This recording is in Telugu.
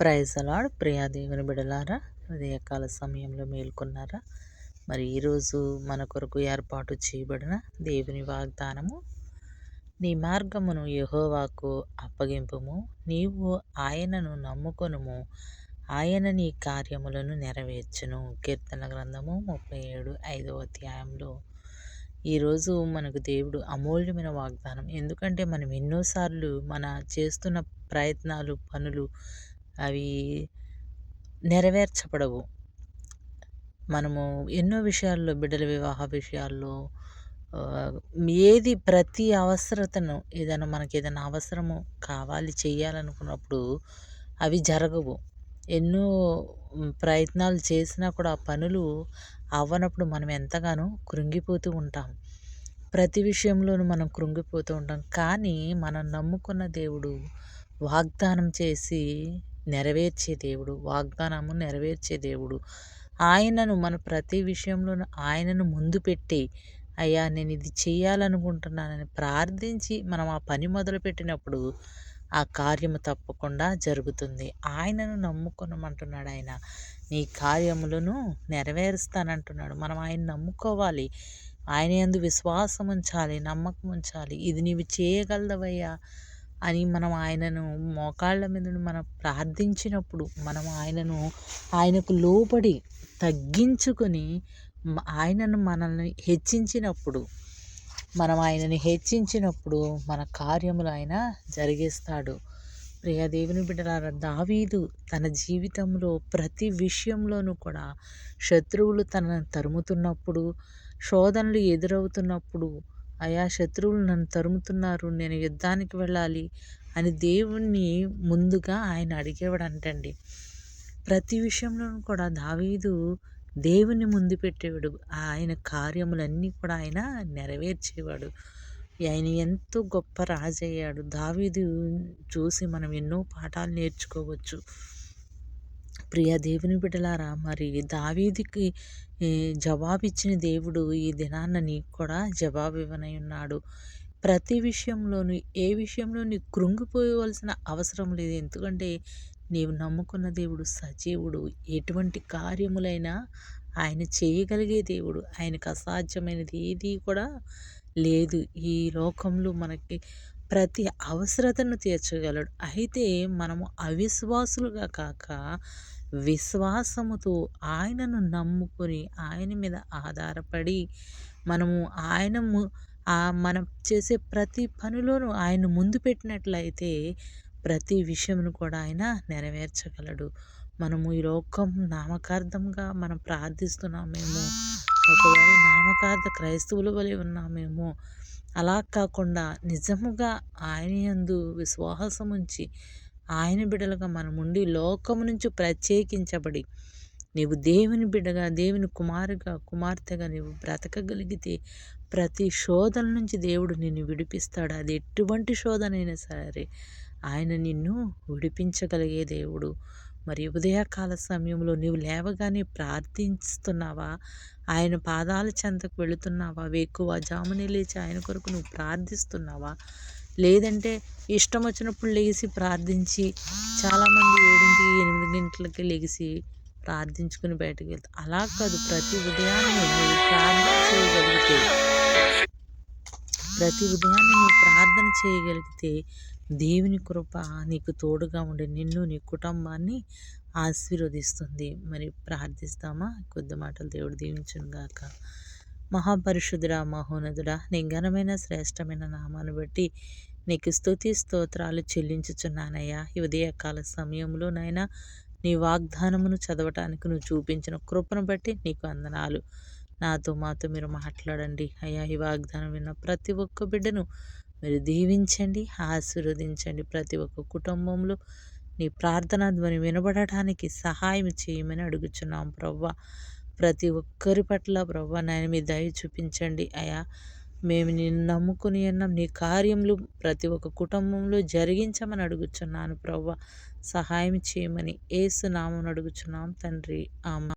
ప్రైజ్ అలాడ్ ప్రియా దేవుని బిడలారా, ఉదయకాల సమయంలో మేల్కొన్నారా? మరి ఈరోజు మన కొరకు ఏర్పాటు చేయబడిన దేవుని వాగ్దానము, నీ మార్గమును యెహోవాకు అప్పగింపుము, నీవు ఆయనను నమ్ముకొనుము, ఆయన నీ కార్యములను నెరవేర్చును. కీర్తన గ్రంథము 37:5 అధ్యాయంలో ఈరోజు మనకు దేవుడు అమూల్యమైన వాగ్దానం. ఎందుకంటే మనం ఎన్నోసార్లు మన చేస్తున్న ప్రయత్నాలు, పనులు అవి నెరవేర్చబడవు. మనము ఎన్నో విషయాల్లో, బిడ్డల వివాహ విషయాల్లో ప్రతి అవసరతను మనకి ఏదైనా అవసరము కావాలి చేయాలనుకున్నప్పుడు అవి జరగవు. ఎన్నో ప్రయత్నాలు చేసినా కూడా ఆ పనులు అవ్వనప్పుడు మనం ఎంతగానో కృంగిపోతూ ఉంటాం. ప్రతి విషయంలోనూ మనం కృంగిపోతూ ఉంటాం. కానీ మనం నమ్ముకున్న దేవుడు వాగ్దానం చేసి నెరవేర్చే దేవుడు, వాగ్దానము నెరవేర్చే దేవుడు. ఆయనను మన ప్రతి విషయంలోనూ ఆయనను ముందు పెట్టి, అయ్యా నేను ఇది చేయాలనుకుంటున్నానని ప్రార్థించి మనం ఆ పని మొదలుపెట్టినప్పుడు ఆ కార్యము తప్పకుండా జరుగుతుంది. ఆయనను నమ్ముకొనమంటున్నాడు ఆయన. నీ కార్యములను నెరవేరుస్తానంటున్నాడు. మనం ఆయన నమ్ముకోవాలి. ఆయన యందు విశ్వాసం ఉంచాలి, నమ్మకం ఉంచాలి. ఇది నీవు చేయగలదవయ్యా అని మనం ఆయనను మోకాళ్ళ మీద మనం ప్రార్థించినప్పుడు, మనం ఆయనకు లోబడి తగ్గించుకొని ఆయనను మనల్ని హెచ్చించినప్పుడు, ఆయనని హెచ్చించినప్పుడు మన కార్యములు ఆయన జరిగిస్తాడు. ప్రియ దేవుని బిడ్డలారా, దావీదు తన జీవితంలో ప్రతి విషయంలోనూ కూడా శత్రువులు తనను తరుముతున్నప్పుడు, శోధనలు ఎదురవుతున్నప్పుడు, అయా శత్రువులు నన్ను తరుముతున్నారు, నేను యుద్ధానికి వెళ్ళాలి అని దేవుణ్ణి ముందుగా ఆయన అడిగేవాడంటండి. ప్రతి విషయంలోనూ కూడా దావీదు దేవుని ముందు పెట్టేవాడు. ఆయన కార్యములన్నీ కూడా ఆయన నెరవేర్చేవాడు. ఆయన ఎంతో గొప్ప రాజయ్యాడు. దావీదు చూసి మనం ఎన్నో పాఠాలు నేర్చుకోవచ్చు. ప్రియ దేవుని బిడ్డలారా, మరి దావీదుకి జవాబిచ్చిన దేవుడు ఈ దినాన్న నీకు కూడా జవాబు ఇవ్వనై ఉన్నాడు. ప్రతి విషయంలోనూ, ఏ విషయంలో నీకు కృంగిపోవలసిన అవసరం లేదు. ఎందుకంటే నీవు నమ్ముకున్న దేవుడు సజీవుడు. ఎటువంటి కార్యములైనా ఆయన చేయగలిగే దేవుడు. ఆయనకు అసాధ్యమైనది ఏది కూడా లేదు. ఈ లోకంలో మనకి ప్రతి అవసరతను తీర్చగలడు. అయితే మనము అవిశ్వాసులుగా కాక విశ్వాసముతో ఆయనను నమ్ముకొని, ఆయన మీద ఆధారపడి మనం చేసే ప్రతి పనిలోనూ ఆయన ముందు పెట్టినట్లయితే ప్రతి విషయమును కూడా ఆయన నెరవేర్చగలడు. మనము ఈ లోకం నామకార్థంగా మనం ప్రార్థిస్తున్నామేమో, ఒకవేళ నామకార్థ క్రైస్తవుల వలె ఉన్నామేమో, అలా కాకుండా నిజముగా ఆయన యందు విశ్వాసం ఉంచి ఆయన బిడ్డలుగా మనముండి లోకము నుంచి ప్రత్యేకించబడి నీవు దేవుని బిడ్డగా, దేవుని కుమార్తెగా నీవు బ్రతకగలిగితే ప్రతి శోధన నుంచి దేవుడు నిన్ను విడిపిస్తాడు. అది ఎటువంటి శోధనైనా సరే ఆయన నిన్ను విడిపించగలిగే దేవుడు. మరి ఉదయకాల సమయంలో నీవు లేవగానే ప్రార్థిస్తున్నావా? ఆయన పాదాల చెంతకు వెళుతున్నావా? వేకువజామునే లేచి ఆయన కొరకు నువ్వు ప్రార్థిస్తున్నావా? లేదంటే ఇష్టం వచ్చినప్పుడు లేచి ప్రార్థించి, చాలామంది 7-8 గంటలకి లేచి ప్రార్థించుకుని బయటకు వెళ్తారు. అలా కాదు, ప్రతి ఉదయాన్నే నువ్వు ప్రార్థన చేయగలిగితే దేవుని కృప నీకు తోడుగా ఉండి నిన్ను, నీ కుటుంబాన్ని ఆశీర్వదిస్తుంది. మరి ప్రార్థిస్తామా? కొద్ది మాటలు దేవుడు దీవించును గాక. మహాపరిశుద్ధుడా, మహోన్నతుడా, నీ ఘనమైన శ్రేష్టమైన నామాన్ని బట్టి నీకు స్తుతి స్తోత్రాలు చెల్లించుచున్నానయ్యా. ఈ ఉదయకాల సమయంలో నాయనా, నీ వాగ్దానమును చదవటానికి నువ్వు చూపించిన కృపను బట్టి నీకు వందనాలు. మాతో మీరు మాట్లాడండి అయ్యా. ఈ వాగ్దానం విన్న ప్రతి ఒక్క బిడ్డను మీరు దీవించండి, ఆశీర్వదించండి. ప్రతి ఒక్క కుటుంబంలో నీ ప్రార్థనా ధ్వని వినబడటానికి సహాయం చేయమని అడుగుచున్నాం ప్రవ్వా. ప్రతి ఒక్కరి పట్ల ప్రవ్వా నాయన మీ దయ చూపించండి అయ్యా. మేము నిన్ను నమ్ముకుని ఉన్నాం. నీ కార్యములు ప్రతి ఒక్క కుటుంబంలో జరిగించమని అడుగుచున్నాను ప్రవ్వా. సహాయం చేయమని యేసు నామమున అడుగుచున్నాం తండ్రి. ఆమేన్.